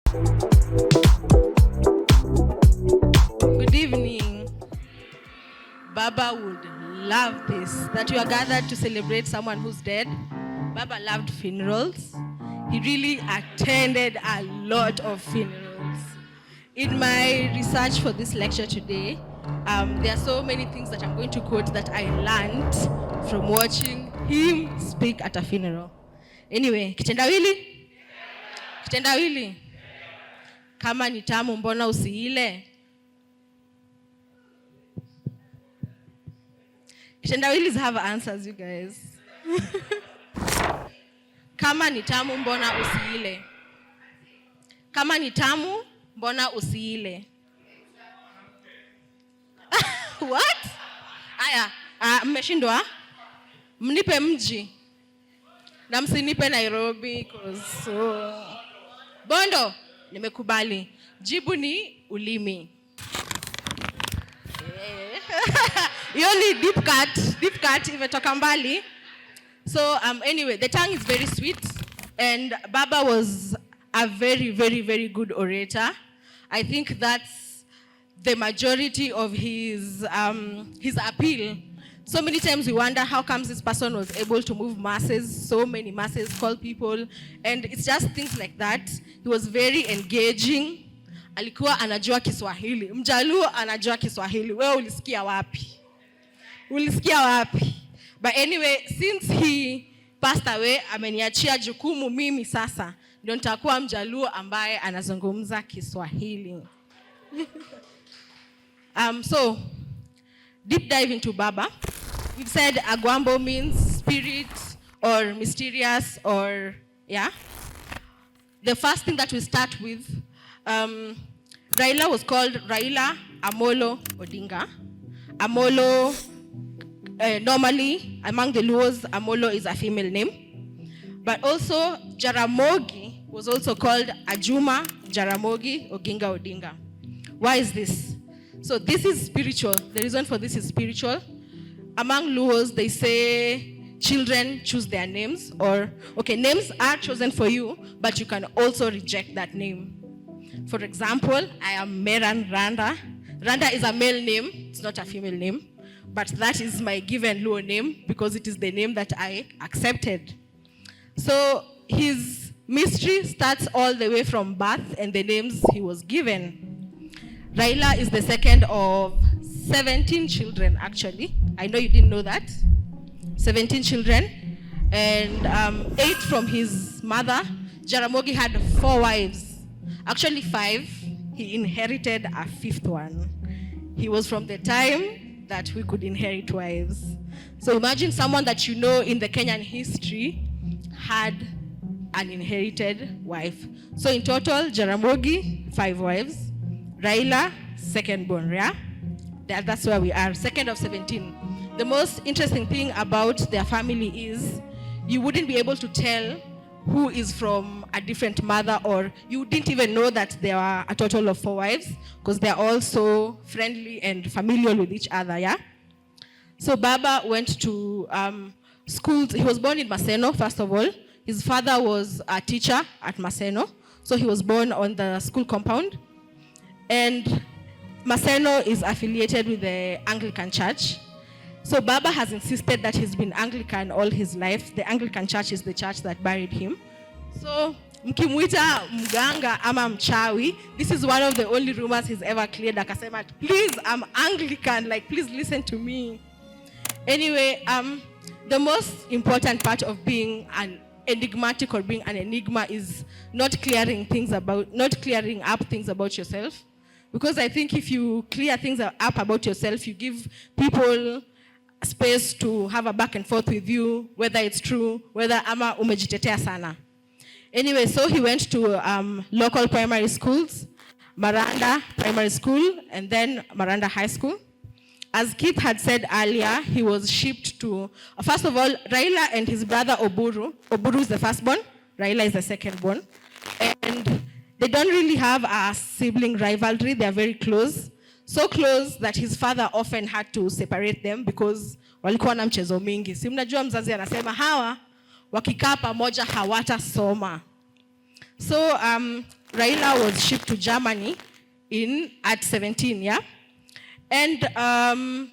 Good evening. Baba would love this, that you are gathered to celebrate someone who's dead. Baba loved funerals. He really attended a lot of funerals. In my research for this lecture today, there are so many things that I'm going to quote that I learned from watching him speak at a funeral. Anyway, kitendawili? Kitendawili? Kama ni tamu mbona usiile? Kitendawilis have answers, you guys. Kama ni tamu mbona usiile? Kama ni tamu mbona usiile? What? Aya, mmeshindwa? Mnipe mji. Na msinipe Nairobi cause Bondo, nimekubali. Jibu ni ulimi. You only deep cut imetoka mbali. So anyway, the tongue is very sweet, and Baba was a very, very, very good orator. I think that's the majority of his appeal. So many times we wonder how comes this person was able to move masses, so many masses, call people, and it's just things like that. He was very engaging. Alikuwa anajua Kiswahili. Mjaluo anajua Kiswahili. Wewe ulisikia wapi? Ulisikia wapi? But anyway, since he passed away, ameniachia jukumu mimi sasa. Ndio nitakuwa Mjaluo ambaye anazungumza Kiswahili. So, deep dive into Baba. We've said Agwambo means spirit or mysterious or, yeah. The first thing that we start with, Raila was called Raila Amolo Odinga. Amolo, normally among the Luos, Amolo is a female name. But also Jaramogi was also called Ajuma Jaramogi Oginga Odinga. Why is this? So this is spiritual. The reason for this is spiritual. Among Luos, they say children choose their names, or, okay, names are chosen for you, but you can also reject that name. For example, I am Meran Randa. Randa is a male name, it's not a female name, but that is my given Luo name because it is the name that I accepted. So his mystery starts all the way from birth and the names he was given. Raila is the second of 17 children, actually. I know you didn't know that. 17 children, and 8 from his mother. Jaramogi had 4 wives. Actually 5. He inherited a 5th one. He was from the time that we could inherit wives. So imagine someone that you know in the Kenyan history had an inherited wife. So in total, Jaramogi, 5 wives. Raila, second born, yeah? That's where we are, second of 17. The most interesting thing about their family is you wouldn't be able to tell who is from a different mother, or you didn't even know that there are a total of 4 wives because they're all so friendly and familiar with each other, yeah? So Baba went to schools. He was born in Maseno, first of all. His father was a teacher at Maseno, so he was born on the school compound. And Maseno is affiliated with the Anglican Church. So Baba has insisted that he's been Anglican all his life. The Anglican Church is the church that buried him. So mkimuita mganga ama mchawi, this is one of the only rumors he's ever cleared. Akasema, please, I'm Anglican, like please listen to me. Anyway, the most important part of being an enigmatic or being an enigma is not clearing up things about yourself. Because I think if you clear things up about yourself, you give people space to have a back and forth with you, whether it's true, whether ama umejitetea sana. Anyway, so he went to local primary schools, Maranda Primary School, and then Maranda High School. As Keith had said earlier, he was shipped to, first of all, Raila and his brother Oburu. Oburu is the firstborn, Raila is the secondborn. And they don't really have a sibling rivalry, they are very close. So close that his father often had to separate them because walikuwa na mchezo mingi. Si mnajua mzazi anasema hawa wakikaa pamoja hawatasoma. So Raila was shipped to Germany at 17, yeah? And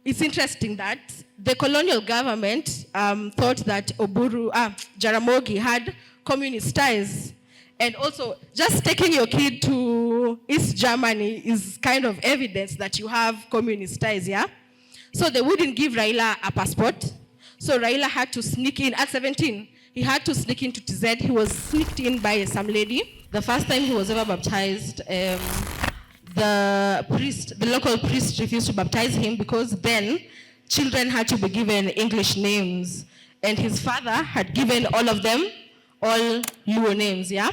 it's interesting that the colonial government thought that Jaramogi had communist ties. And also, just taking your kid to East Germany is kind of evidence that you have communist ties, yeah? So they wouldn't give Raila a passport. So Raila had to sneak in at 17. He had to sneak into TZ. He was sneaked in by some lady. The first time he was ever baptized, the local priest refused to baptize him because then children had to be given English names. And his father had given all of them all Luo names, yeah?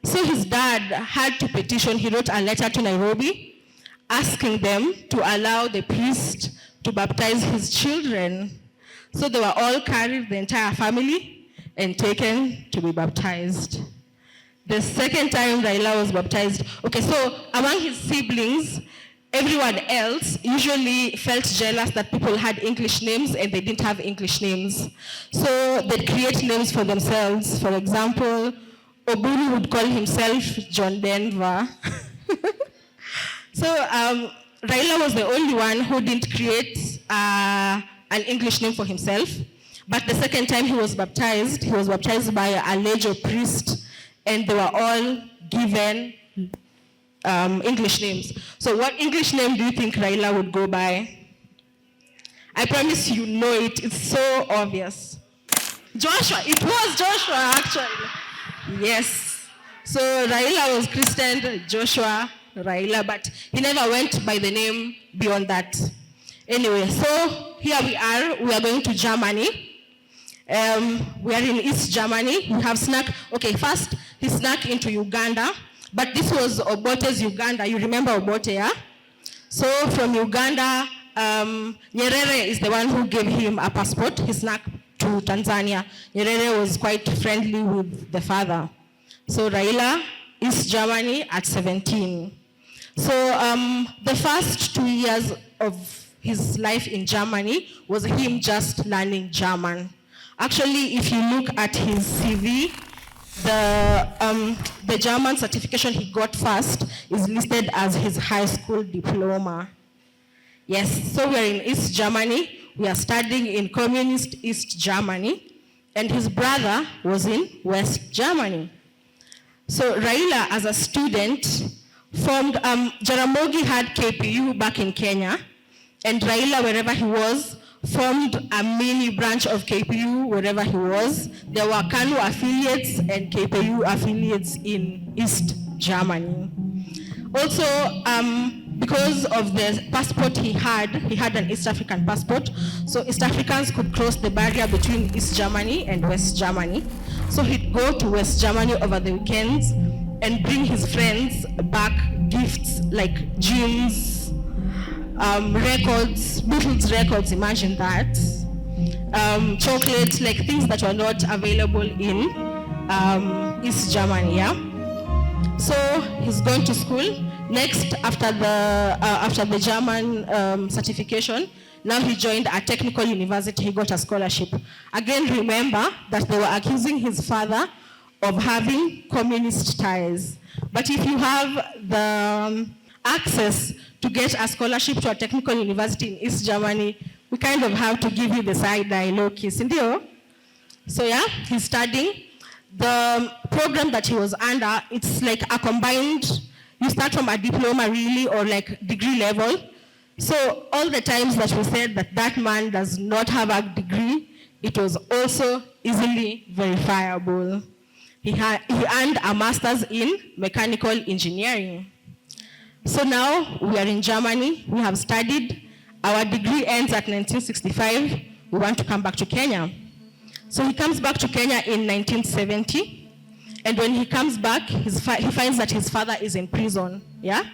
So his dad had to petition. He wrote a letter to Nairobi asking them to allow the priest to baptize his children. So they were all carried, the entire family, and taken to be baptized. The second time Raila was baptized, okay, so among his siblings, everyone else usually felt jealous that people had English names and they didn't have English names. So they'd create names for themselves. For example, Oburu would call himself John Denver. So Raila was the only one who didn't create an English name for himself. But the second time he was baptized by a Lejo priest, and they were all given English names. So what English name do you think Raila would go by? I promise you know it. It's so obvious. Joshua. It was Joshua, actually. Yes. So Raila was christened Joshua Raila, but he never went by the name beyond that. Anyway, so here we are going to Germany. We are in East Germany. We have snuck, okay, first he snuck into Uganda, but this was Obote's Uganda. You remember Obote, yeah? So from Uganda, Nyerere is the one who gave him a passport. He snuck to Tanzania. Nyerere was quite friendly with the father. So Raila, East Germany at 17. So the first 2 years of his life in Germany was him just learning German. Actually, if you look at his CV, the German certification he got first is listed as his high school diploma. Yes, so we're in East Germany. We are studying in communist East Germany, and his brother was in West Germany. So Raila, as a student, formed, Jaramogi had KPU back in Kenya, and Raila, wherever he was, formed a mini branch of KPU wherever he was. There were KANU affiliates and KPU affiliates in East Germany. Also, because of the passport he had an East African passport, so East Africans could cross the barrier between East Germany and West Germany. So he'd go to West Germany over the weekends and bring his friends back gifts like jeans, records, Beatles records, imagine that, chocolates, like things that were not available in East Germany, yeah? So he's going to school. Next, after the German certification, now he joined a technical university. He got a scholarship. Again, remember that they were accusing his father of having communist ties. But if you have the access to get a scholarship to a technical university in East Germany, we kind of have to give you the side eye, low kiss. So yeah, he's studying. The program that he was under, it's like a combined, you start from a diploma really, or like degree level. So all the times that we said that that man does not have a degree, it was also easily verifiable. He earned a master's in mechanical engineering. So now we are in Germany, we have studied, our degree ends at 1965, we want to come back to Kenya. So he comes back to Kenya in 1970, and when he comes back, he finds that his father is in prison, yeah?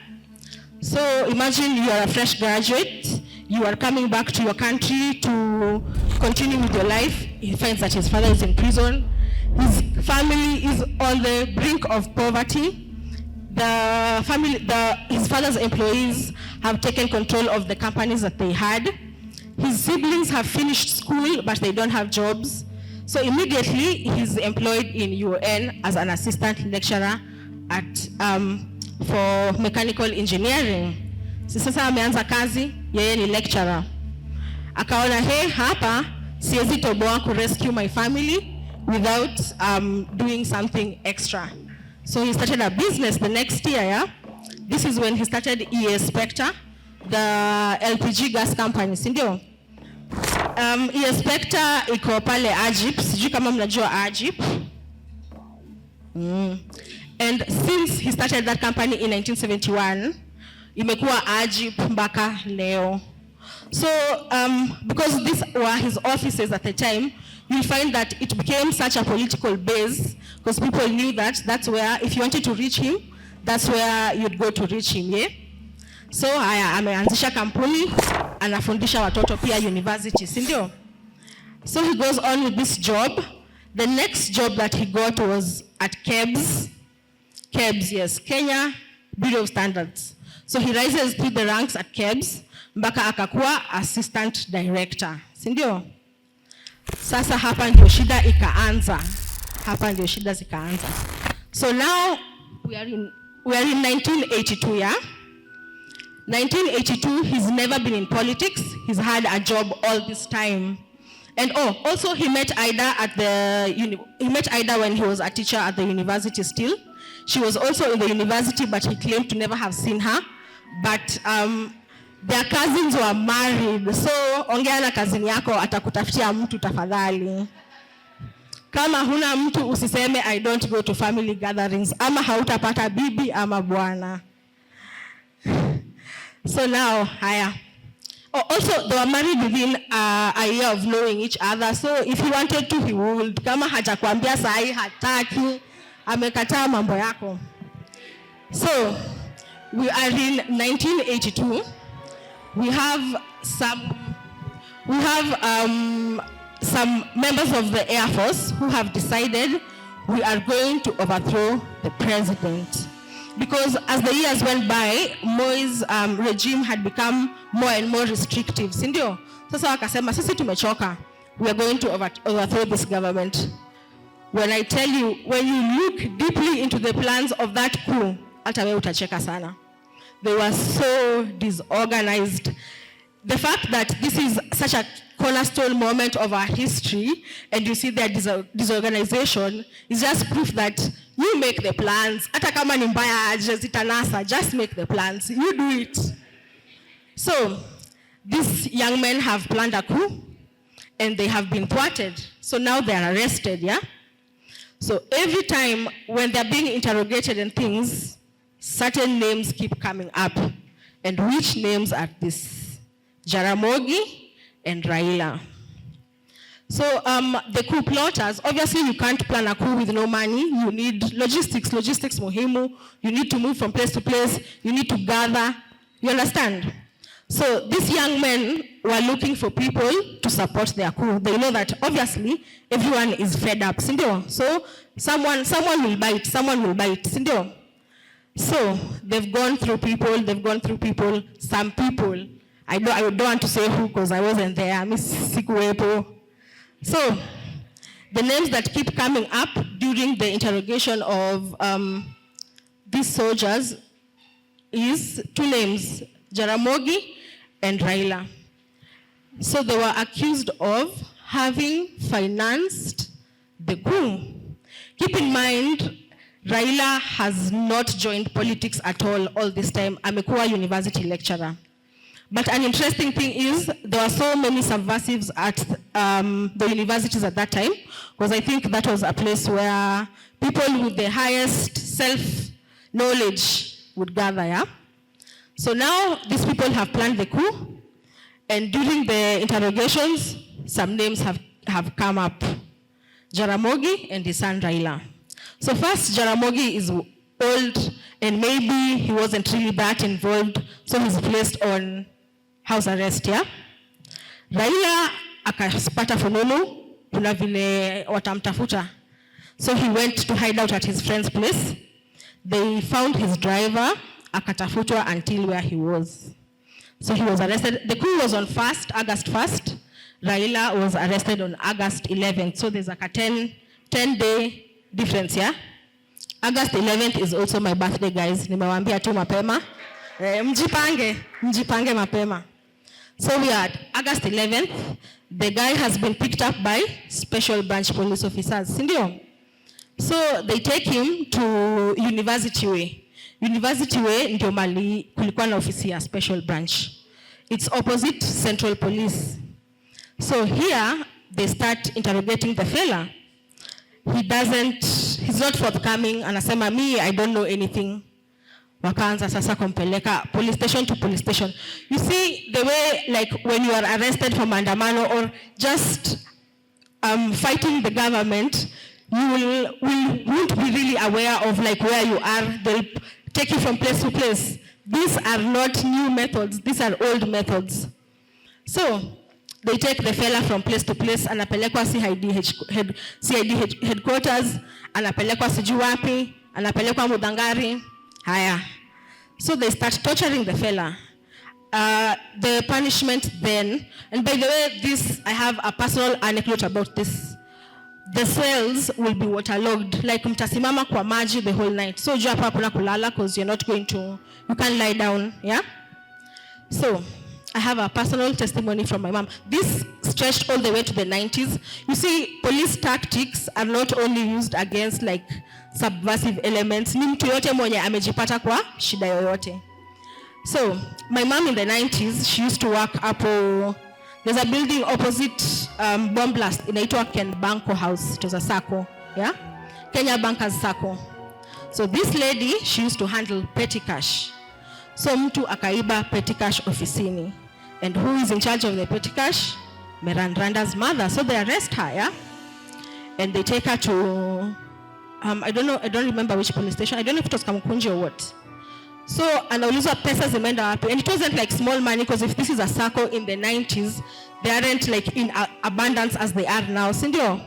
So imagine you are a fresh graduate, you are coming back to your country to continue with your life, he finds that his father is in prison, his family is on the brink of poverty, his father's employees have taken control of the companies that they had, his siblings have finished school but they don't have jobs. So immediately, he's employed in UN as an assistant lecturer at for mechanical engineering. Sasa ameanza kazi, yeye ni lecturer. Akaona, hey, hapa siwezi toboa ku rescue my family without doing something extra. So he started a business the next year, yeah? This is when he started ES Spectre, the LPG gas company, sindio? ES Spectre iko pale Ajip, sijui kama mnajua Ajip. And since he started that company in 1971, imekuwa Ajip mpaka leo. So, because these were his offices at the time, you'll find that it became such a political base because people knew that that's where, if you wanted to reach him, that's where you'd go to reach him, yeah? So, ameanzisha kampuni, anafundisha watoto pia university, sindio? So he goes on with this job. The next job that he got was at KEBS. KEBS, yes, Kenya Bureau of Standards. So he rises through the ranks at KEBS, mpaka akakuwa assistant director, sindio? Sasa hapa ndio shida ikaanza. Hapa ndio shida zikaanza. So now we are in 1982, yeah? 1982, he's never been in politics. He's had a job all this time. And also he met Ida when he was a teacher at the university still. She was also in the university, but he claimed to never have seen her. But their cousins were married. So ongea na cousin yako atakutafutia mtu tafadhali. Kama huna mtu usiseme I don't go to family gatherings. Ama hautapata bibi ama bwana. So now, haya. Also, they were married within a year of knowing each other. So if he wanted to, he would. Kama hajakwambia sahi hataki, amekataa mambo yako. So we are in 1982. We have some members of the Air Force who have decided we are going to overthrow the president. Because as the years went by, Moi's regime had become more and more restrictive. Sindio? Sasa wakasema, sisi tumechoka. We are going to overthrow this government. When I tell you, when you look deeply into the plans of that coup, hata wewe utacheka sana. They were so disorganized. The fact that this is such a cornerstone moment of our history, and you see their disorganization, is just proof that you make the plans. Hata kama ni mbaya aje zitanasa, just make the plans. You do it. So, these young men have planned a coup, and they have been thwarted. So now they are arrested, yeah? So every time when they're being interrogated and things, certain names keep coming up. And which names are these? Jaramogi and Raila. So the coup plotters, obviously you can't plan a coup with no money. You need logistics muhimu. You need to move from place to place. You need to gather. You understand? So these young men were looking for people to support their coup. They know that obviously everyone is fed up, sindio? So someone will bite, sindio? So they've gone through people. Some people, I don't want to say who because I wasn't there. So the names that keep coming up during the interrogation of these soldiers is two names, Jaramogi and Raila. So they were accused of having financed the coup. Keep in mind, Raila has not joined politics at all this time. Amekuwa university lecturer. But an interesting thing is there were so many subversives at the universities at that time, because I think that was a place where people with the highest self-knowledge would gather, yeah? So now these people have planned the coup, and during the interrogations, some names have come up. Jaramogi and his son Raila. So first, Jaramogi is old, and maybe he wasn't really that involved, so he's placed on house arrest, yeah? Raila akapata fununu, kuna vile watamtafuta. So he went to hide out at his friend's place. They found his driver, akatafutwa until where he was. So he was arrested. The coup was on August 1st, Raila was arrested on August 11th. So there's like a 10-day difference, yeah? August 11th is also my birthday, guys. Nimewambia tu mapema. Mjipange mapema. So we are at August 11th. The guy has been picked up by special branch police officers. Sindio? So they take him to University Way. University Way ndio mali kulikuwa na ofisi ya special branch. It's opposite Central Police. So here they start interrogating the fella. He's not forthcoming. Anasema, me, I don't know anything. Wakaanza sasa kumpeleka police station to police station. You see the way, like when you are arrested for maandamano or just fighting the government, you won't be really aware of like where you are. They'll take you from place to place. These are not new methods. These are old methods. So they take the fella from place to place. Anapelekwa CID headquarters. Anapelekwa sijui wapi. Anapelekwa Mudangari. Haya. So they start torturing the fella. The punishment then, and by the way, I have a personal anecdote about this. The cells will be waterlogged, like mtasimama kwa maji the whole night. So jua hapa kuna kulala because you can't lie down, yeah? So I have a personal testimony from my mom. This stretched all the way to the 90s. You see, police tactics are not only used against like subversive elements. Ni mtu yote mwenye amejipata kwa shida yoyote. So my mom in the 90s, she used to work up. There's a building opposite bomb blast inaitwa Ken Banko House. It was a sacco, yeah? Kenya Bankers Sacco. So this lady, she used to handle petty cash. So mtu akaiba petty cash ofisini. And who is in charge of the petty cash? Merandra's mother. So they arrest her, yeah? And they take her to, I don't remember which police station. I don't know if it was Kamukunji or what. So anaulizwa pesa zimeenda wapi. And it wasn't like small money, because if this is a circle in the 90s, they aren't like in abundance as they are now. Sindio?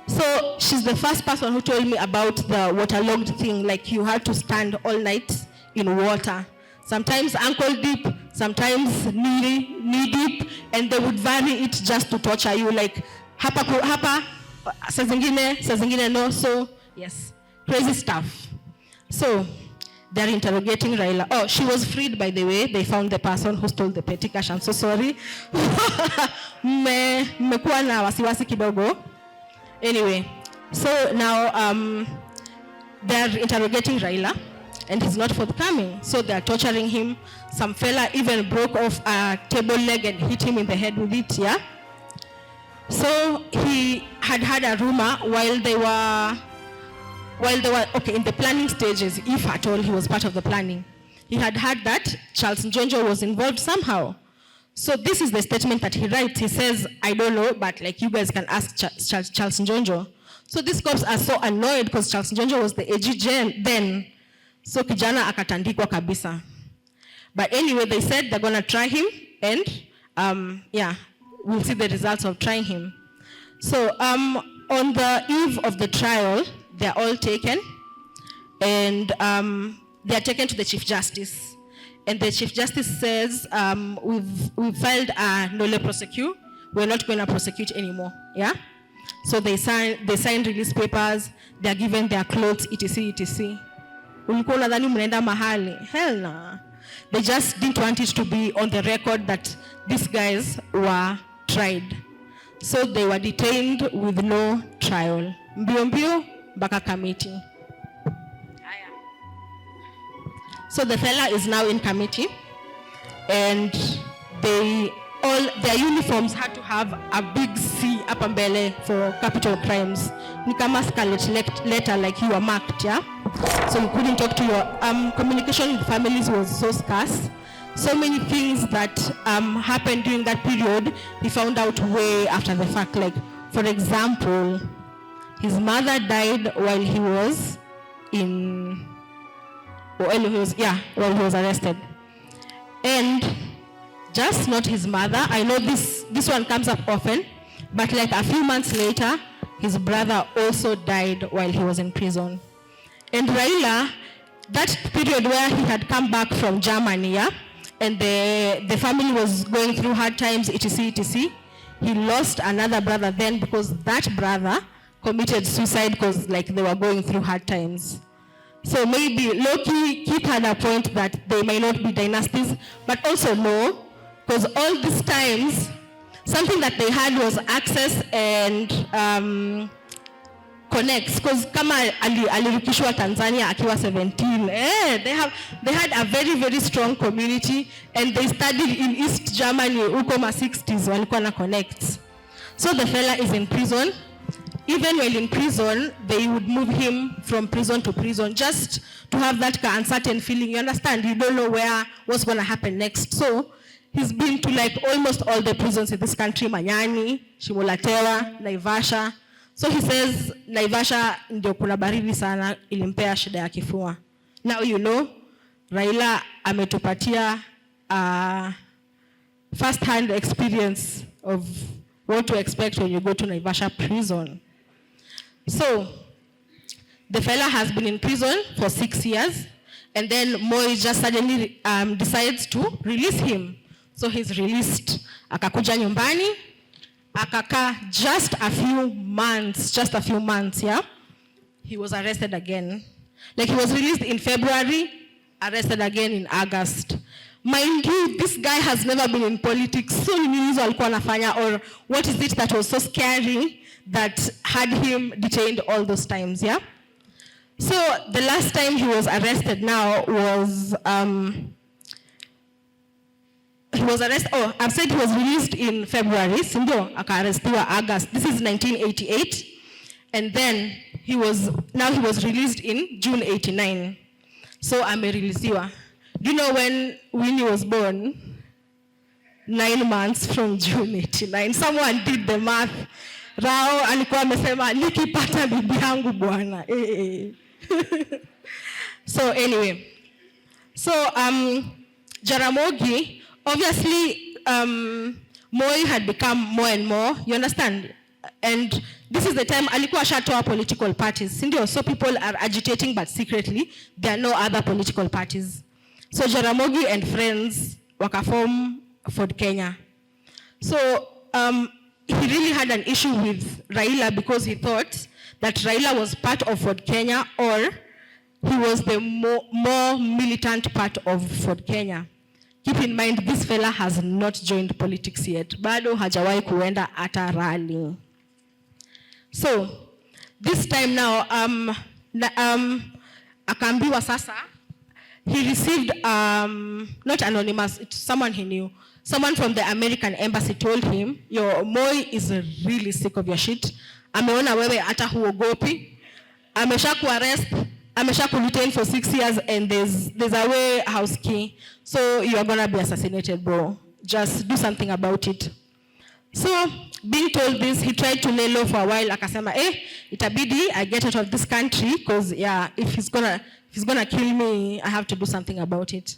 So she's the first person who told me about the waterlogged thing. Like you had to stand all night in water. Sometimes ankle deep, sometimes knee deep, and they would vary it just to torture you. Like hapa, saa zingine no. So yes, crazy stuff. So they're interrogating Raila. Oh, she was freed, by the way. They found the person who stole the petty cash. I'm so sorry. Mmekuwa na wasiwasi kidogo. Anyway, so now they're interrogating Raila, and he's not forthcoming. So they're torturing him. Some fella even broke off a table leg and hit him in the head with it, yeah? So he had a rumor while they were in the planning stages, if at all he was part of the planning. He had heard that Charles Njonjo was involved somehow. So this is the statement that he writes. He says, I don't know, but like you guys can ask Charles Njonjo. So these cops are so annoyed because Charles Njonjo was the AG then. So kijana akatandikwa kabisa. But anyway, they said they're gonna try him, and yeah, we'll see the results of trying him. So on the eve of the trial, they're all taken, and they are taken to the Chief Justice. And the Chief Justice says, we've filed a nolle prosequi. We're not going to prosecute anymore, yeah? So they sign release papers, they're given their clothes, etc. Ulikuwa unadhani mnaenda mahali? Hell no. They just didn't want it to be on the record that these guys were tried. So they were detained with no trial. Mbio mpaka committee. So the fella is now in committee, and their uniforms had to have a big C up mbele for capital crimes. Ni kama scarlet letter, like you were marked, yeah? So you couldn't talk to your communication with families was so scarce. So many things that happened during that period, he found out way after the fact. Like, for example, his mother died while he was while he was arrested. And just not his mother. I know this one comes up often, but like a few months later, his brother also died while he was in prison. And Raila, that period where he had come back from Germany, yeah, and the family was going through hard times, etc., he lost another brother then because that brother committed suicide because like they were going through hard times. So maybe Loki Keith had a point that they may not be dynasties, but also no, because all these times, something that they had was access and connects. Because kama alirukishwa Tanzania akiwa 17, they had a very, very strong community, and they studied in East Germany, uko ma 60s, walikuwa na connects. So the fella is in prison. Even while in prison, they would move him from prison to prison just to have that uncertain feeling. You understand? You don't know what's going to happen next. So he's been to like almost all the prisons in this country: Manyani, Shimolatewa, Naivasha. So he says Naivasha ndio kuna baridi sana, ilimpea shida ya kifua. Now you know, Raila ametupatia first-hand experience of what to expect when you go to Naivasha prison. So, the fella has been in prison for 6 years, and then Moi just suddenly decides to release him. So he's released. Akakuja nyumbani, akaka just a few months, yeah? He was arrested again. Like he was released in February, arrested again in August. Mind you, this guy has never been in politics, so nini alikuwa anafanya, or what is it that was so scary that had him detained all those times, yeah? So the last time he was arrested now was, I've said he was released in February, sindio, akaarestiwa August. This is 1988, and then he was released in June 89. So amereleasiwa. Do you know when Winnie was born? 9 months from June 89. Someone did the math. Rao alikuwa amesema nikipata bibi yangu bwana. So anyway. So Jaramogi, obviously Moi had become more and more, you understand? And this is the time alikuwa shatoa political parties. Sindio? So people are agitating but secretly there are no other political parties. So Jaramogi and friends wakaform Ford Kenya. So he really had an issue with Raila because he thought that Raila was part of Ford Kenya, or he was the more militant part of Ford Kenya. Keep in mind, this fella has not joined politics yet. Bado hajawai kuenda ata rally. So this time now, akaambiwa sasa, he received, not anonymous, it's someone he knew. Someone from the American embassy told him, your Moi is really sick of your shit. Ameona wewe hata huogopi. Amesha kuarrest, amesha kudetain for 6 years, and there's a way house key. So you are gonna be assassinated, bro. Just do something about it. So being told this, he tried to lay low for a while. Akasema, itabidi I get out of this country, because yeah, if he's gonna kill me, I have to do something about it.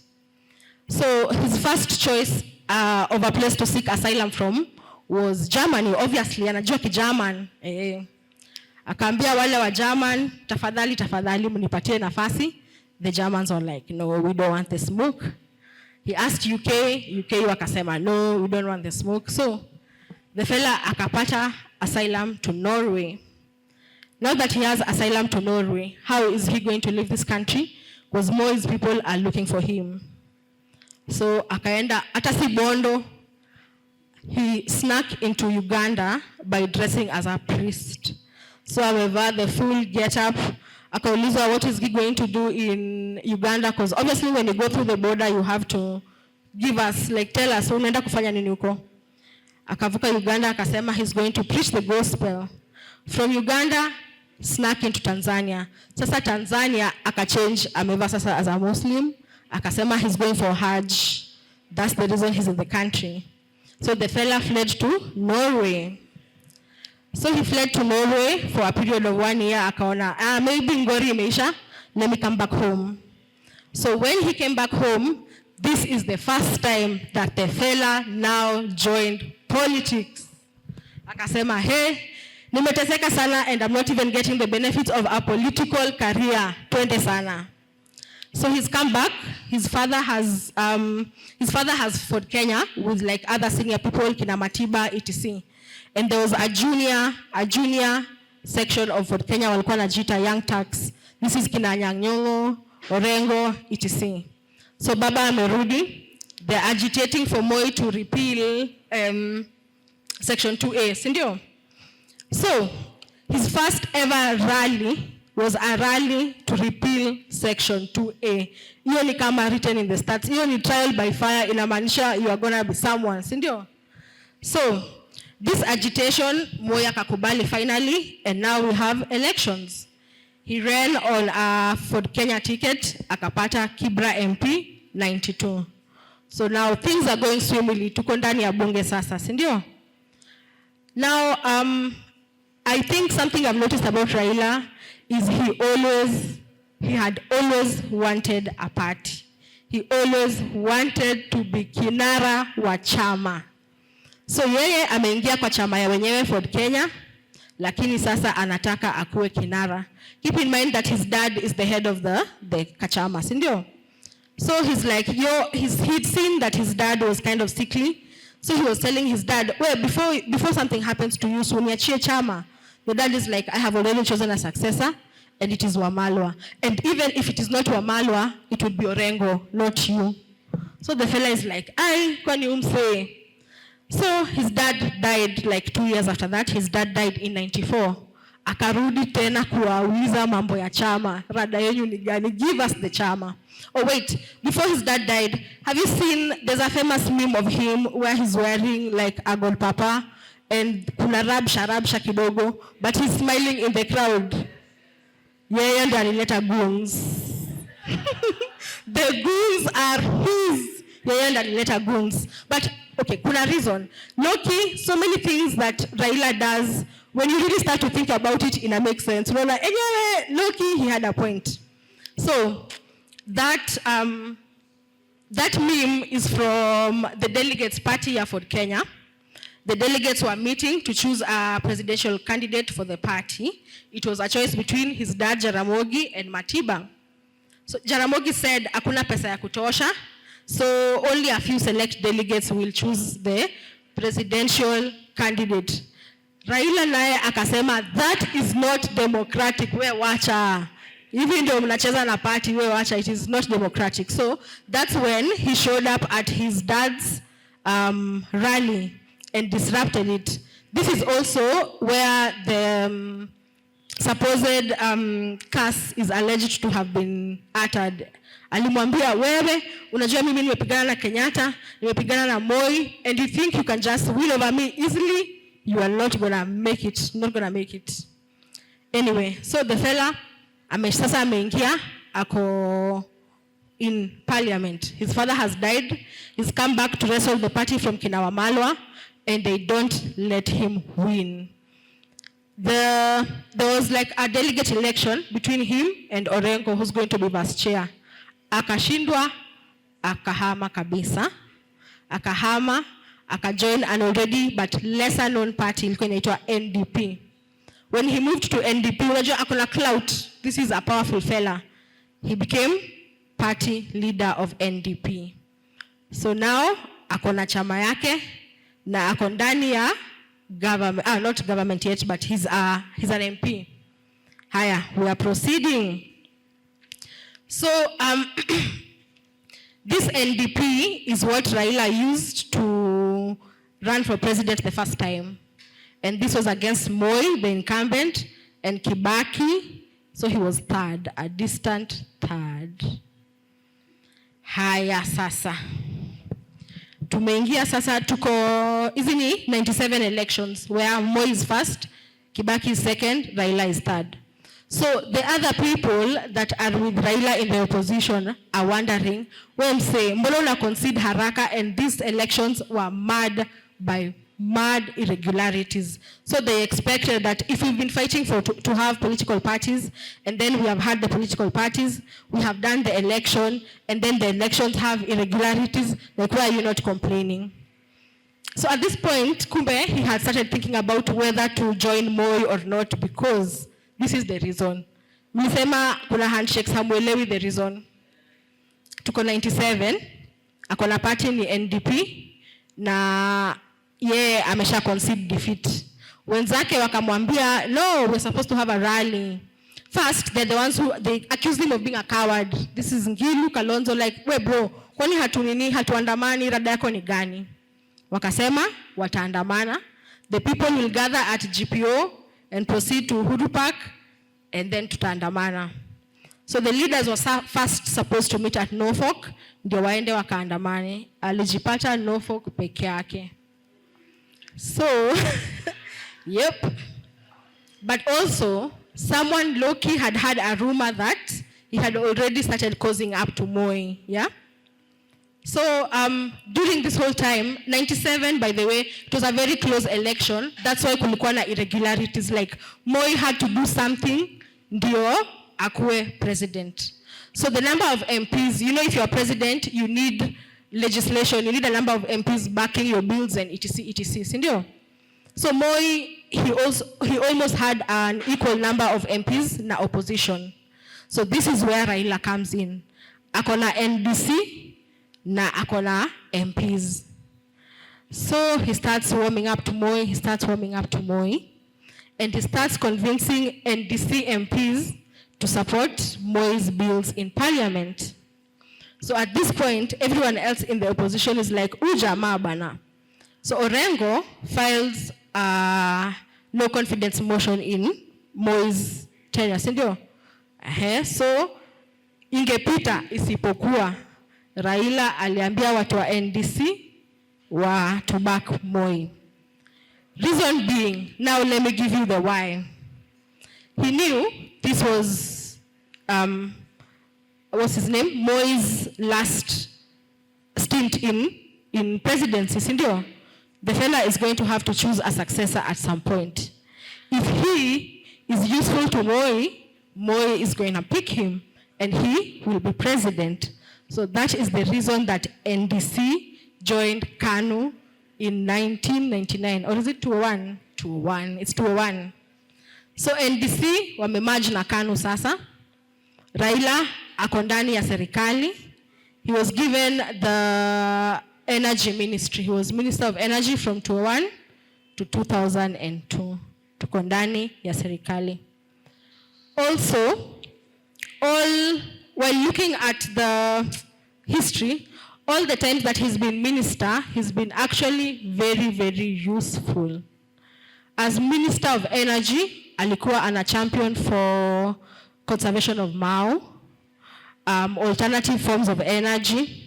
So his first choice of a place to seek asylum from was Germany. Obviously, anajua ki-German. Akaambia wale wa German, tafadhali mnipatie nafasi. The Germans were like, no, we don't want the smoke. He asked UK wakasema, no, we don't want the smoke. So the fella akapata asylum to Norway. Now that he has asylum to Norway, how is he going to leave this country? Because Moi's people are looking for him. So akaenda hata si Bondo. He snuck into Uganda by dressing as a priest. So amevaa the full get-up. Akaulizwa what is he going to do in Uganda, because obviously when you go through the border you have to give us, like tell us unaenda kufanya nini huko. Akavuka Uganda, akasema he's going to preach the gospel. From Uganda snuck into Tanzania. Sasa Tanzania akachange, amevaa sasa as a Muslim. Akasema he's going for Hajj. That's the reason he's in the country. So the fella fled to Norway. So he fled to Norway for a period of 1 year. Akaona, maybe ngori imeisha, let me come back home. So when he came back home, this is the first time that the fella now joined politics. Akasema, hey, nimeteseka sana and I'm not even getting the benefits of a political career. Twende sana. So he's come back. His father has Ford Kenya with like other senior people, kina Matiba, etc. And there was a junior section of Ford Kenya walikuwa najiita Young Turks. This is kina Nyang'nyong'o, Orengo, etc. So baba amerudi. They're agitating for Moi to repeal Section 2A, sindio? So, his first ever rally was a rally to repeal Section 2A. Hiyo ni kama written in the stats. Hiyo ni trial by fire, inamaanisha you are gonna be someone, sindio? So, this agitation, Moi akakubali finally, and now we have elections. He ran on a Ford Kenya ticket, akapata Kibra MP 92. So now things are going swimmingly. Tuko ndani ya bunge sasa, sindio? Now, I think something I've noticed about Raila is he had always wanted a party. He always wanted to be kinara wa chama. So yeye ameingia kwa chama ya wenyewe Ford Kenya, lakini sasa anataka akuwe kinara. Keep in mind that his dad is the head of the kachama, sindio? So he's like, he'd seen that his dad was kind of sickly. So he was telling his dad, well, before something happens to you, so niachie chama. The dad is like, I have already chosen a successor, and it is Wamalwa. And even if it is not Wamalwa, it would be Orengo, not you. So the fella is like, kwani umse. So his dad died like 2 years after that. His dad died in 94. Akarudi tena kuwauliza mambo ya chama. Rada yenyu ni gani? Give us the chama. Oh wait, before his dad died, have you seen, there's a famous meme of him where he's wearing like a gold papa and kuna rabsha kidogo, but he's smiling in the crowd. Yeye ndo alileta goons. The goons are his. Yeye ndo alileta goons. But okay, kuna reason. Loki, so many things that Raila does, when you really start to think about it, it makes sense. Anyway, Loki, he had a point. So, that meme is from the delegates party for Kenya. The delegates were meeting to choose a presidential candidate for the party. It was a choice between his dad Jaramogi and Matiba. So Jaramogi said hakuna pesa ya kutosha, so only a few select delegates will choose the presidential candidate. Raila naye akasema that is not democratic, we wacha. Even though mnacheza na party, we wacha, it is not democratic. So that's when he showed up at his dad's rally and disrupted it. This is also where the supposed curse is alleged to have been uttered. Alimwambia, wewe, unajua mimi nimepigana na Kenyatta, nimepigana na Moi, and you think you can just win over me easily? You are not gonna make it, not gonna make it. Anyway, so the fella, sasa ameingia, ako in parliament. His father has died. He's come back to wrestle the party from Wamalwa, and they don't let him win. There was like a delegate election between him and Orengo, who's going to be vice chair. Akashindwa, akahama kabisa. Akahama, akajoin an already but lesser known party, ilikuwa inaitwa NDP. When he moved to NDP, unajua akona clout. This is a powerful fella. He became party leader of NDP. So now, akona chama yake, na ako ndani ya government, not government yet, but he's an MP. Haya, we are proceeding. So, this NDP is what Raila used to run for president the first time. And this was against Moi, the incumbent, and Kibaki, so he was third, a distant third. Haya sasa. Tumeingia sasa, tuko, hizi ni 97 elections, where Moi is first, Kibaki is second, Raila is third. So the other people that are with Raila in the opposition are wondering, when say, mbona una concede haraka, and these elections were marred by mad irregularities. So they expected that if we've been fighting to have political parties, and then we have had the political parties, we have done the election, and then the elections have irregularities, like why are you not complaining? So at this point, Kumbe, he had started thinking about whether to join Moi or not, because this is the reason. Mlisema kuna handshakes, hamuelewi the reason. Tuko 97, akona party ni NDP, na yeye amesha concede defeat. Wenzake wakamwambia, no, we're supposed to have a rally. First, they're the ones who, they accused him of being a coward. This is Ngilu, Kalonzo, like, we bro, kwani hatuandamani, rada yako ni gani? Wakasema, wataandamana. The people will gather at GPO and proceed to Uhuru Park, and then tutaandamana. So the leaders were first supposed to meet at Norfolk, ndio waende wakaandamane. Alijipata Norfolk peke yake. So, yep. But also, someone low-key had a rumor that he had already started causing up to Moi, yeah? So, during this whole time, 97, by the way, it was a very close election. That's why kulikuwa na irregularities, like Moi had to do something, ndio akuwe president. So the number of MPs, you know, if you're president, you need legislation, you need a number of MPs backing your bills and etc, etc, sindio? So Moi, he almost had an equal number of MPs na opposition. So this is where Raila comes in. Akona NDC na akona MPs. So he starts warming up to Moi, and he starts convincing NDC MPs to support Moi's bills in parliament. So at this point, everyone else in the opposition is like, jamaa bana. So Orengo files a no confidence motion in Moi's tenure, sindio? So ingepita isipokuwa Raila aliambia watu wa NDC wa to back Moi. Reason being, now let me give you the why. He knew this was, what's his name? Moi's last stint in presidency, sindio? The fella is going to have to choose a successor at some point. If he is useful to Moi, Moi is going to pick him and he will be president. So that is the reason that NDC joined KANU in 1999. Or is it 201? 201. It's 201. So NDC wamemerge na KANU sasa. Raila ako ndani ya serikali. He was given the energy ministry. He was Minister of Energy from 2001 to 2002. Tuko ndani ya serikali. Also, while looking at the history, all the times that he's been minister, he's been actually very, very useful. As Minister of Energy, alikuwa ana champion for conservation of Mao, alternative forms of energy.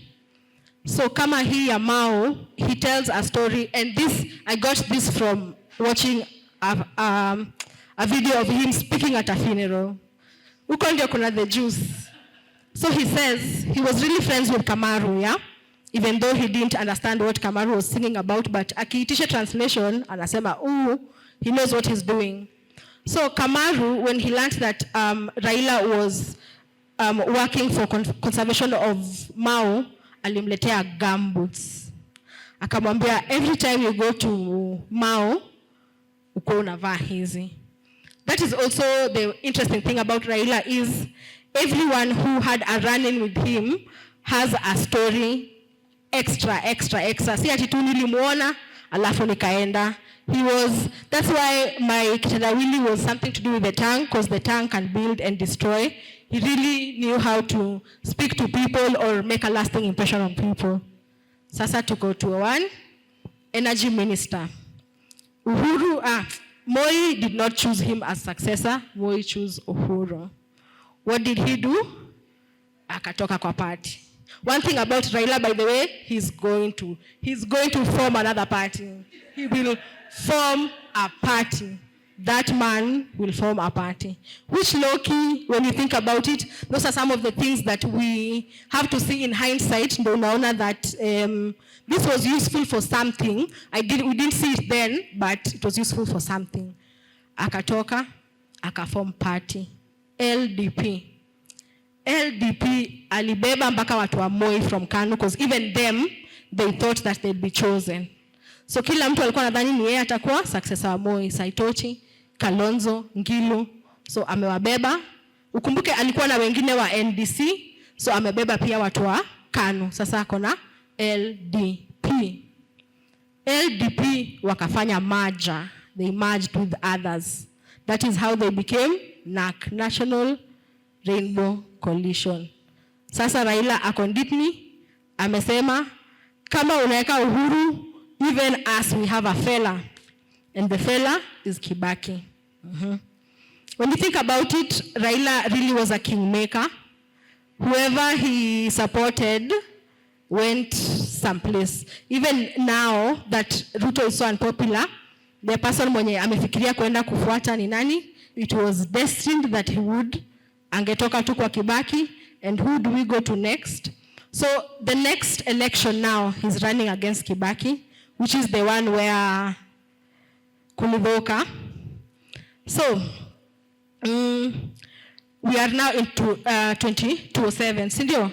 So kama hii ya Mao, he tells a story, and this, I got this from watching a video of him speaking at a funeral. Uko ndio kuna the juice. So he says he was really friends with Kamaru, yeah? Even though he didn't understand what Kamaru was singing about, but akiitisha translation, anasema, he knows what he's doing. So Kamaru, when he learned that Raila was working for conservation of Mao, alimletea gumboots. Akamwambia, every time you go to Mao, uko unavaa hizi. That is also the interesting thing about Raila is everyone who had a run-in with him has a story extra. Si ati tu nilimuona, alafu nikaenda. That's why my kitendawili was something to do with the tongue, because the tongue can build and destroy. He really knew how to speak to people or make a lasting impression on people. Sasa tuko to one, energy minister. Moi did not choose him as successor. Moi chose Uhuru. What did he do? Akatoka kwa party. One thing about Raila, by the way, he's going to form another party. He will form a party. That man will form a party. Which low-key, when you think about it, those are some of the things that we have to see in hindsight. Unaona that this was useful for something. We didn't see it then, but it was useful for something. Akatoka, akaform party. LDP alibeba mpaka watu wa Moi from KANU, because even them, they thought that they'd be chosen. So kila mtu alikuwa nadhani ni yeye atakuwa successor wa Moi. Saitochi, Kalonzo, Ngilu. So amewabeba. Ukumbuke alikuwa na wengine wa NDC. So amebeba pia watu wa KANU. Sasa ako na LDP. LDP wakafanya merger. They merged with others. That is how they became NAC, National Rainbow Coalition. Sasa Raila akonditni amesema kama unaweka Uhuru, even as we have a fella, and the fella is Kibaki. When you think about it, Raila really was a kingmaker. Whoever he supported went someplace. Even now that Ruto is so unpopular, the person mwenye amefikiria kwenda kufuata ni nani? It was destined that he would angetoka tu kwa Kibaki. And who do we go to next? So the next election now, he's running against Kibaki, which is the one where Kulidhoka. So we are now into 2027. Sindio?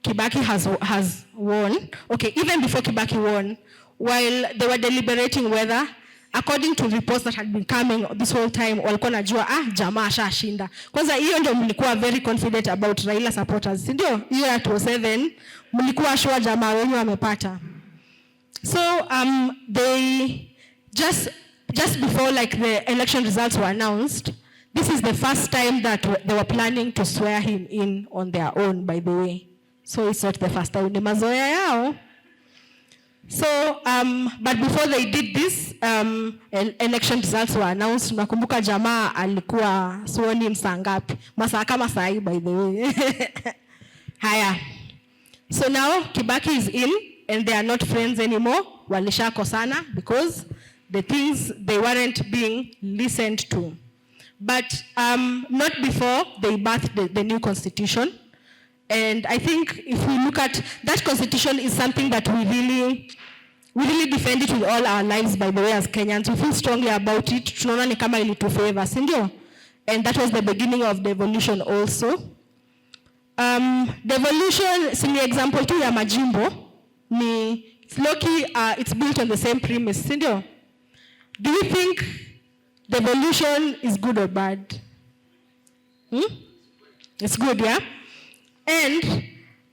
Kibaki has won. Okay, even before Kibaki won, while they were deliberating whether, according to reports that had been coming this whole time, walikuwa najua jamaa ashashinda. Kwanza hiyo ndio mlikuwa very confident about Raila supporters. Sindio? Hiyo ya 2007 mlikuwa sure jamaa wenyu wamepata. So they just before like the election results were announced, this is the first time that they were planning to swear him in on their own, by the way. So it's not the first time. Ni mazoea yao. So, but before they did this, election results were announced. Nakumbuka jamaa alikuwa sworn in saa ngapi? Masaa kama saa hii, by the way. Haya. So now Kibaki is in and they are not friends anymore. Walishakosana because the things they weren't being listened to. But not before they birthed the new constitution. And I think if we look at that constitution, is something that we really defend it with all our lives, by the way, as Kenyans. We feel strongly about it. Tunaona ni kama ilitufavor, sindio? And that was the beginning of devolution also. Devolution, si ni example tu ya majimbo, ni Loki, it's built on the same premise, sindio? Do you think devolution is good or bad? It's good, yeah? And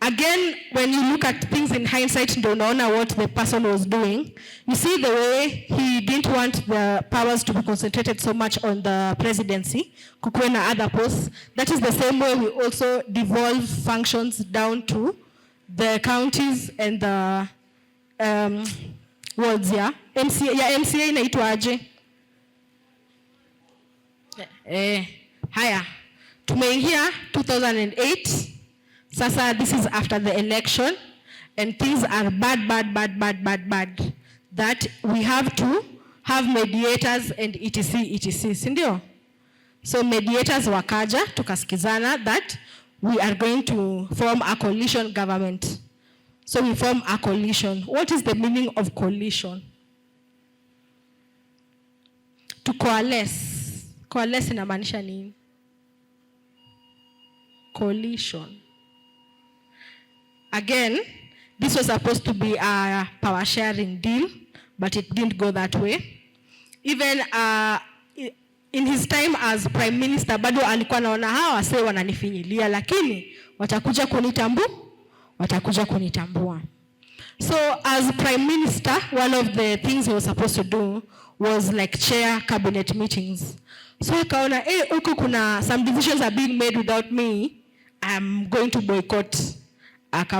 again, when you look at things in hindsight, don't know what the person was doing. You see the way he didn't want the powers to be concentrated so much on the presidency, kukuwe na other posts. That is the same way we also devolve functions down to the counties and the wards, yeah? MCA inaitwa aje? Haya. Tumeingia 2008. Sasa this is after the election and things are bad. That we have to have mediators and etc. Sindio? So mediators wakaja, tukasikizana that we are going to form a coalition government. So we form a coalition. What is the meaning of coalition? To coalesce. Coalesce inamaanisha nini? Coalition. Again, this was supposed to be a power sharing deal, but it didn't go that way. Even in his time as prime minister, bado alikuwa naona hawa wase wananifinyilia, lakini watakuja kunitambua. So as prime minister, one of the things he was supposed to do was like chair cabinet meetings. So akaona, huko kuna some decisions are being made without me, I'm going to boycott.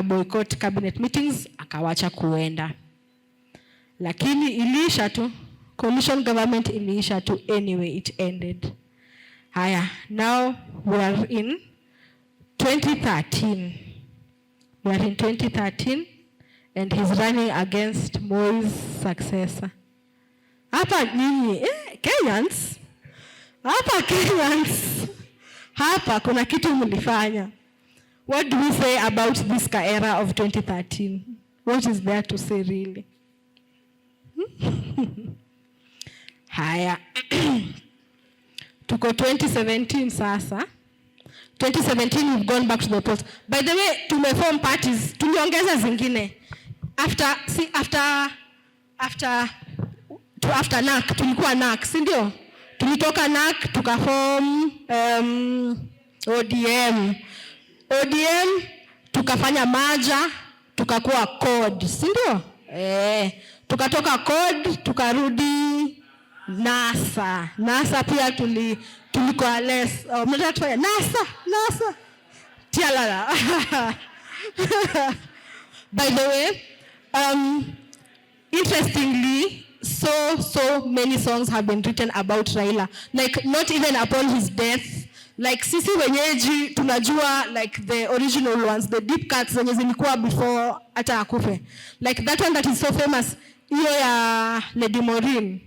Boycott cabinet meetings, akawacha kuenda. Lakini iliisha tu, coalition government iliisha tu, anyway it ended. Haya, now we are in 2013. We are in 2013 and he's running against Moi's successor. Hapa nini? Kenyans? Hapa kuna kitu mlifanya. What do we say about this era of 2013? What is there to say really? Haya. Tuko 2017 sasa. 2017 we've gone back to the polls. By the way, tumeform parties, tuliongeza zingine. After NAC, tulikuwa NAC, si ndio? Tulitoka NAC, tukaform ODM, tukafanya merger, tukakuwa CORD, si ndio? Tukatoka code, tukarudi NASA. NASA pia tulikuwa less. Mnataka tufanye NASA. Tialala. By the way, interestingly, so many songs have been written about Raila. Like, not even upon his death. Like, sisi wenyeji tunajua, like, the original ones, the deep cuts zenye zilikuwa before ata akufe. Like, that one that is so famous, iyo ya Lady Maureen,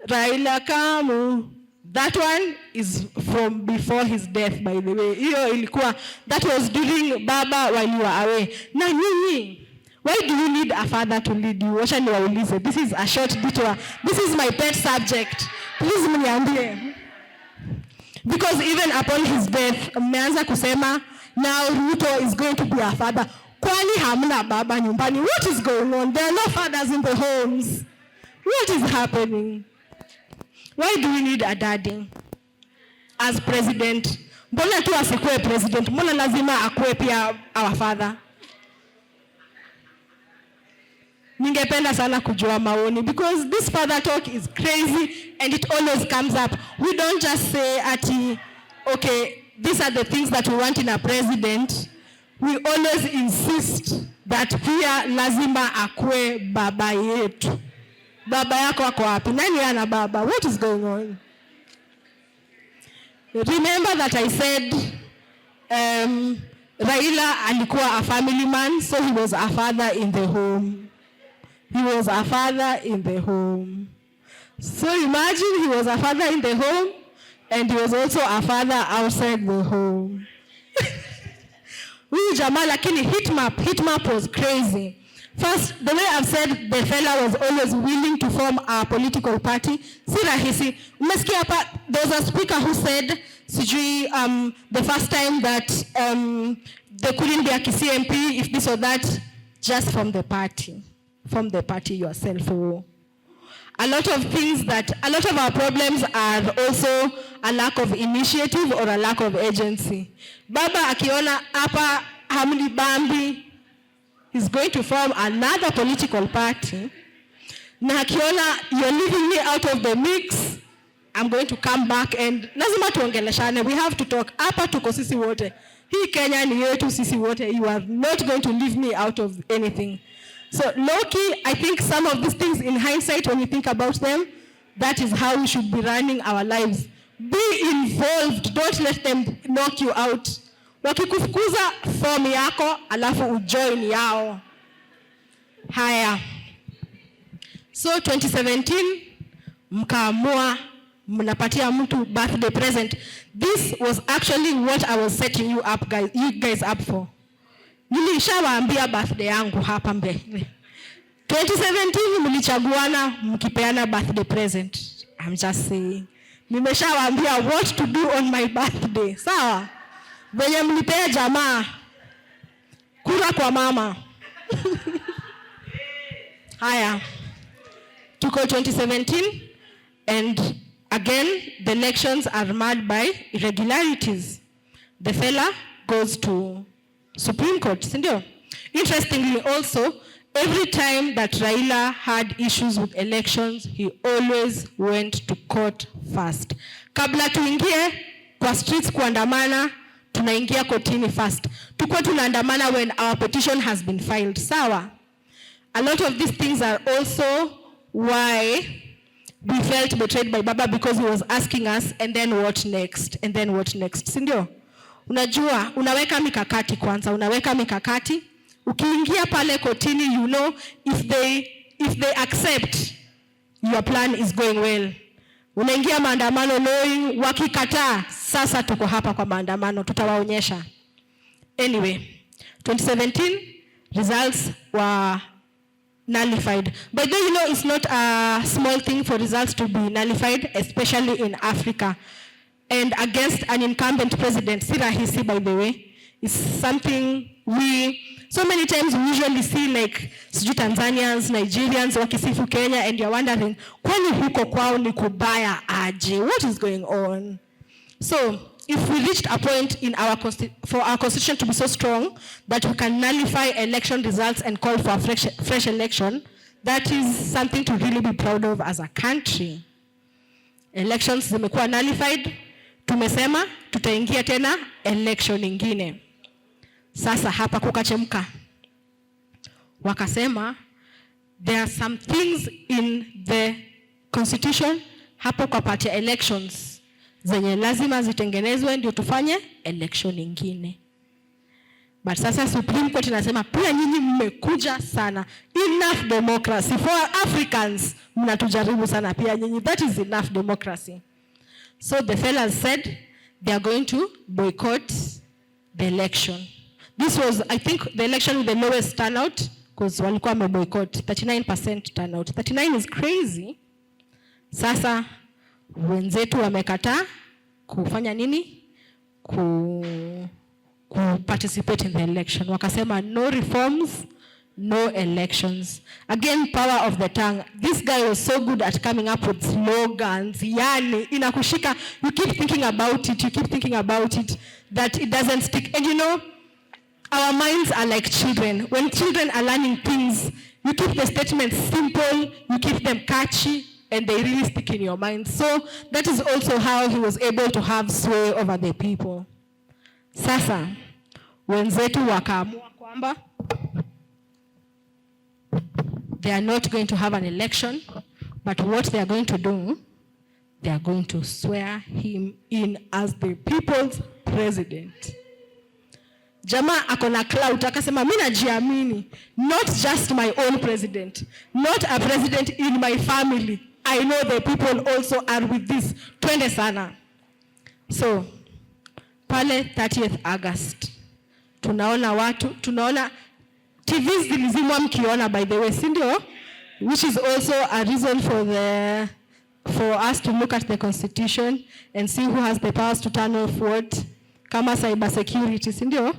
Raila Kamu. That one is from before his death, by the way. Iyo ilikuwa, that was during Baba while you were away. Na nyinyi, why do you need a father to lead you? Wacha niwaulize. This is a short detour. This is my pet subject. Please mniambie. Because even upon his death, mmeanza kusema, now Ruto is going to be a father. Kwani hamna baba nyumbani? What is going on? There are no fathers in the homes. What is happening? Why do we need a daddy as president? Mbona tu asikuwe president? Mbona lazima akuwe pia our father? Ningependa sana kujua maoni, because this father talk is crazy and it always comes up. We don't just say ati, okay, these are the things that we want in a president. We always insist that pia lazima akue baba yetu. Baba yako ako wapi? Nani ana baba? What is going on? Remember that I said Raila alikuwa a family man, so he was a father in the home. He was a father in the home. So imagine he was a father in the home and he was also a father outside the home. Huyu jamaa lakini hitmap was crazy. First, the way I've said, the fella was always willing to form a political party. Si rahisi. Umesikia hapa, there was a speaker who said, sijui, the first time that there couldn't be a CMP, if this or that, just from the party. From the party yourself. A lot of our problems are also a lack of initiative or a lack of agency. Baba akiona hapa hamni bambi, he's going to form another political party. Na akiona you're leaving me out of the mix, I'm going to come back and lazima tuongeleshane. We have to talk. Hapa tuko sisi wote. Hii Kenya ni yetu sisi wote. You are not going to leave me out of anything. So low-key, I think some of these things in hindsight, when you think about them, that is how we should be running our lives. Be involved. Don't let them knock you out. Wakikufukuza form yako, alafu ujoin yao. Haya. So 2017, mkaamua, mnapatia mtu birthday present. This was actually what I was setting you guys up for. Nilishawaambia birthday yangu hapa mbele. 2017 mlichaguana mkipeana birthday present. I'm just saying. Nimeshawaambia what to do on my birthday. Sawa? Venye mlipea jamaa. Kura kwa mama. Haya. Tuko 2017 and again the elections are marred by irregularities. The fella goes to Supreme Court, sindio? Interestingly also, every time that Raila had issues with elections, he always went to court first. Kabla tuingie kwa streets kuandamana, tunaingia kotini first. Tuko tunaandamana when our petition has been filed. Sawa? A lot of these things are also why we felt betrayed by Baba, because he was asking us, and then what next? And then what next? Sindio? Unajua, unaweka mikakati kwanza, unaweka mikakati. Ukiingia pale kotini, you know, if they accept, your plan is going well. Unaingia maandamano knowing, wakikataa, sasa tuko hapa kwa maandamano, tutawaonyesha. Anyway, 2017, results were nullified. But then, you know, it's not a small thing for results to be nullified, especially in Africa. And against an incumbent president, si rahisi, by the way, is something so many times we usually see, like, sijui Tanzanians, Nigerians, wakisifu Kenya, and you're wondering, kwani huko kwao ni kubaya aje? What is going on? So, if we reached a point in for our constitution to be so strong that we can nullify election results and call for a fresh election, that is something to really be proud of as a country. Elections zimekuwa nullified, tumesema tutaingia tena election ingine. Sasa hapa kukachemka. Wakasema there are some things in the constitution hapo kwa party elections zenye lazima zitengenezwe ndio tufanye election ingine. But sasa Supreme Court inasema pia nyinyi mmekuja sana. Enough democracy for Africans. Mnatujaribu sana pia nyinyi. That is enough democracy. So the fellas said they are going to boycott the election. This was, I think, the election with the lowest turnout because walikuwa wameboycott 39% turnout. 39 is crazy. Sasa wenzetu wamekataa kufanya nini? Participate in the election. Wakasema no reforms, no elections. Again, power of the tongue. This guy was so good at coming up with slogans. Yani, inakushika, you keep thinking about it, that it doesn't stick. And you know, our minds are like children. When children are learning things, you keep the statements simple, you keep them catchy, and they really stick in your mind. So that is also how he was able to have sway over the people. Sasa, wenzetu wakaamua kwamba they are not going to have an election, but what they are going to do, they are going to swear him in as the people's president. Jamaa akona clout, akasema mimi najiamini, not just my own president, not a president in my family. I know the people also are with this. Twende sana. So, pale 30th August, tunaona TVs zilizimwa mkiona by the way, si ndio? Which is also a reason for us to look at the constitution and see who has the powers to turn off what, kama cyber security, si ndio?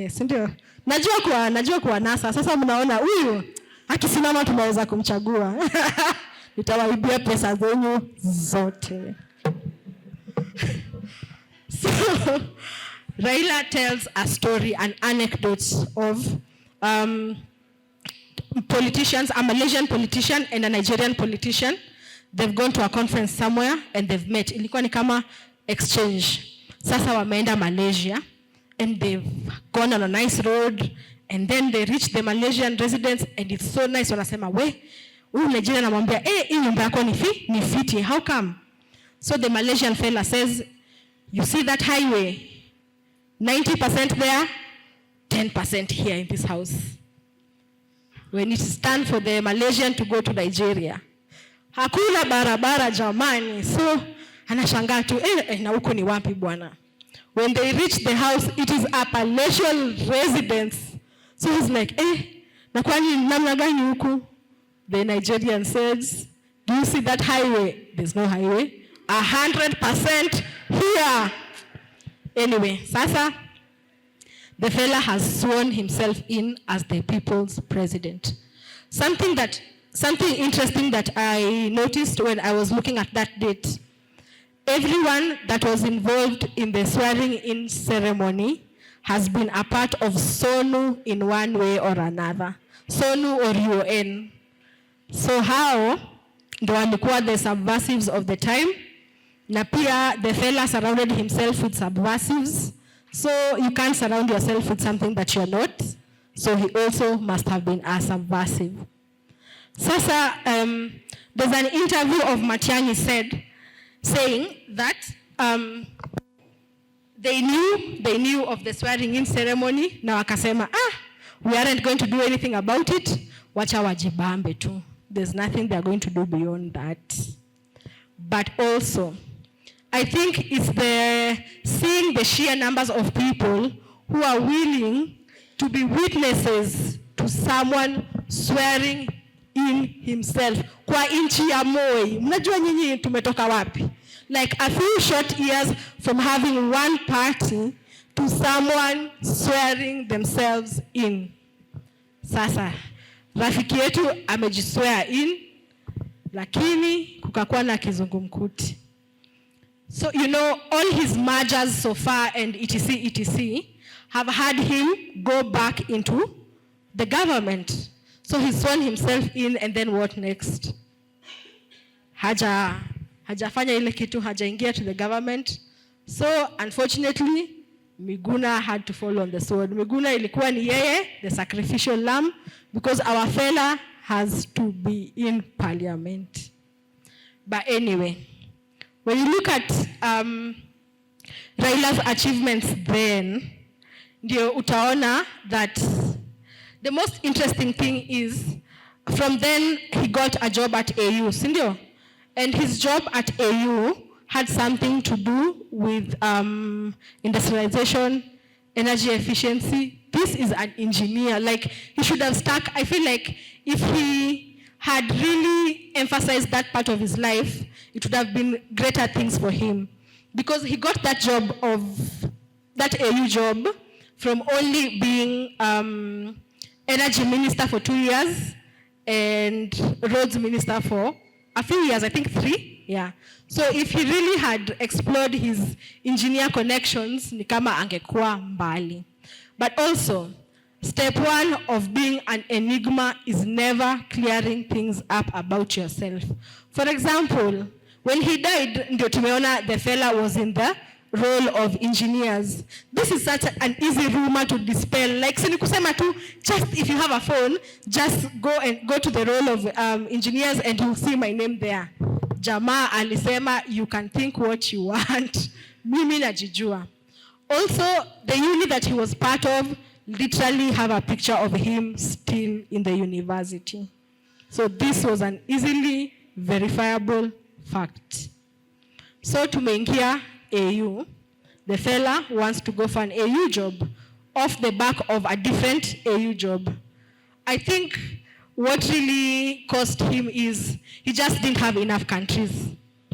Si ndio? Najua kwa NASA, sasa mnaona huyu akisimama tunaweza kumchagua. Nitawaibia pesa zenyu zote. So, Raila tells a story, an anecdote of politicians, a Malaysian politician and a Nigerian politician. They've gone to a conference somewhere and they've met. Ilikuwa ni kama exchange. Sasa wameenda Malaysia and they've gone on a nice road and then they reach the Malaysian residence and it's so nice. Wanasema, we, huyu Nigerian anamwambia, hii nyumba yako ni fiti. How come? So the Malaysian fella says, you see that highway? 90% there, 10% here in this house. When it is time for the Malaysian to go to Nigeria, hakuna barabara jamani. So anashangaa tu, na huko ni wapi bwana? When they reach the house, it is a palatial residence. So he's like, na kwani namna gani huku? The Nigerian says, do you see that highway? There's no highway. 100% here. Anyway, sasa, the fella has sworn himself in as the people's president. Something interesting that I noticed when I was looking at that date, everyone that was involved in the swearing in ceremony has been a part of SONU in one way or another. SONU or UN. So how ndo walikuwa the subversives of the time, na pia the fella surrounded himself with subversives. So you can't surround yourself with something that you're not. So he also must have been a subversive. Sasa, there's an interview of Matiang'i saying that they knew of the swearing in ceremony, na wakasema, we aren't going to do anything about it, wacha wajibambe tu. There's nothing they're going to do beyond that. But also, I think it's seeing the sheer numbers of people who are willing to be witnesses to someone swearing in himself. Kwa inchi ya Moi, mnajua nyinyi tumetoka wapi? Like a few short years from having one party to someone swearing themselves in. Sasa, rafiki yetu amejiswear in, lakini kukakuwa na kizungumkuti. So, you know, all his mergers so far and etc. have had him go back into the government. So he sworn himself in, and then what next? Hajafanya ile kitu, hajaingia to the government. So unfortunately, Miguna had to fall on the sword. Miguna ilikuwa ni yeye, the sacrificial lamb, because our fella has to be in parliament. But anyway, when you look at Raila's achievements then, ndio utaona that the most interesting thing is, from then he got a job at AU, sindio? And his job at AU had something to do with industrialization, energy efficiency. This is an engineer. Like, he should have stuck. I feel like if he had really emphasized that part of his life, it would have been greater things for him. Because he got that job that AU job from only being energy minister for 2 years and roads minister for a few years, I think 3. Yeah. So if he really had explored his engineer connections, ni kama angekuwa mbali. But also, step 1 of being an enigma is never clearing things up about yourself. For example, when he died, ndio tumeona the fella was in the role of engineers. This is such an easy rumor to dispel. Like, sini kusema tu, just if you have a phone, just go to the role of engineers and you'll see my name there. Jamaa alisema, you can think what you want. Mimi najijua. Also, the uni that he was part of literally have a picture of him still in the university. So this was an easily verifiable fact. So tumeingia AU, the fella wants to go for an AU job off the back of a different AU job. I think what really cost him is he just didn't have enough countries,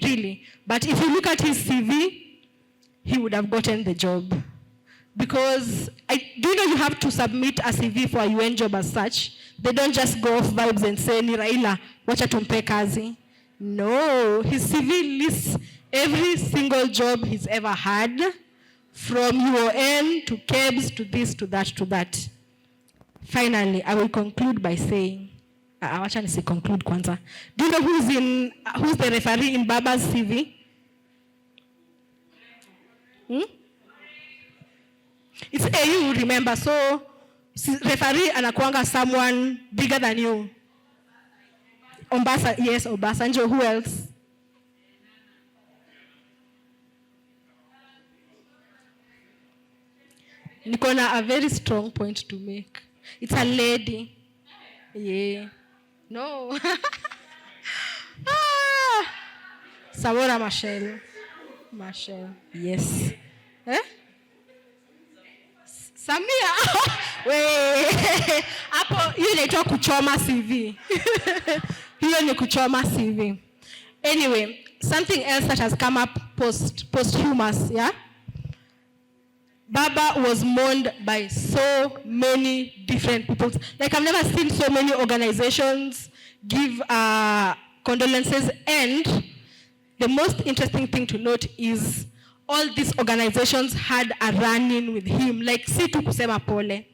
really. But if you look at his CV, he would have gotten the job. Because, do you know you have to submit a CV for a UN job as such? They don't just go off vibes and say, ni Raila, wacha tumpe kazi. No, his CV lists every single job he's ever had, from UON to KEBS to this, to that, to that. Finally, I will conclude by saying, wacha nisi conclude kwanza. Do you know who's the referee in Baba's CV? It's AU, remember, so referee anakuanga someone bigger than you. Ombasa, yes, Obasanjo, who else? Nikona a very strong point to make. It's a lady. Yeah. No. Samora Machel. Yes. Eh? Samia. Wait. Hapo hiyo inaitwa kuchoma CV. Hiyo ni kuchoma CV. Anyway, something else that has come up posthumous, yeah? Baba was mourned by so many different people. Like, I've never seen so many organizations give condolences. And the most interesting thing to note is all these organizations had a run-in with him. Like, si tu kusema pole.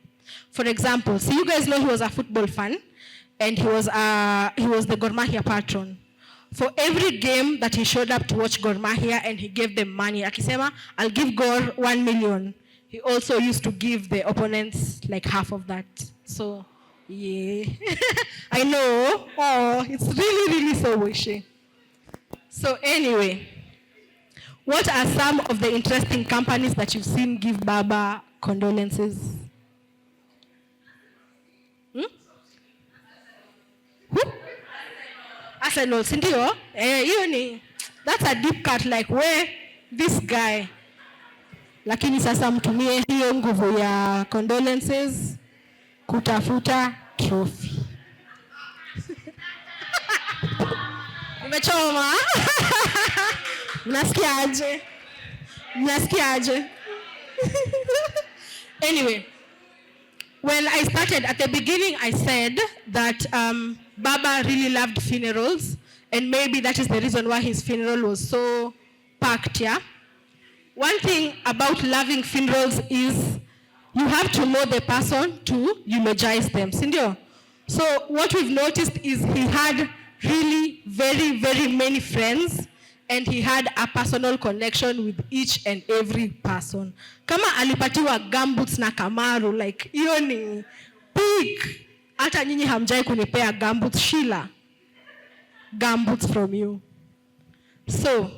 For example, so you guys know he was a football fan, and he was the Gor Mahia patron. For every game that he showed up to watch Gor Mahia, and he gave them money, akisema, I'll give Gor 1 million. He also used to give the opponents like half of that. So, yeah. I know. Oh, it's really, really so wishy. So anyway, what are some of the interesting companies that you've seen give Baba condolences? Who? Arsenal, sindio? That's a deep cut, like, where this guy. Lakini sasa mtumie hiyo nguvu ya condolences kutafuta trophy. Umechoma? Mnasikia aje? Anyway, when I started, at the beginning I said that Baba really loved funerals, and maybe that is the reason why his funeral was so packed, yeah? One thing about loving funerals is you have to know the person to eulogize them, sindio? So what we've noticed is he had really very, very many friends, and he had a personal connection with each and every person. Kama alipatiwa gumboots na Kamaru, like hiyo ni big. Hata nyinyi hamjai kunipea gumboots, Sheila. Gumboots from you. So,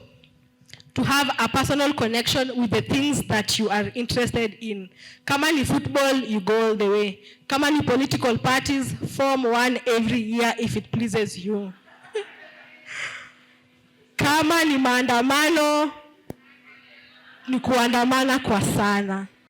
to have a personal connection with the things that you are interested in. Kama ni football, you go all the way. Kama ni political parties, form one every year if it pleases you. Kama ni maandamano, ni kuandamana kwa sana.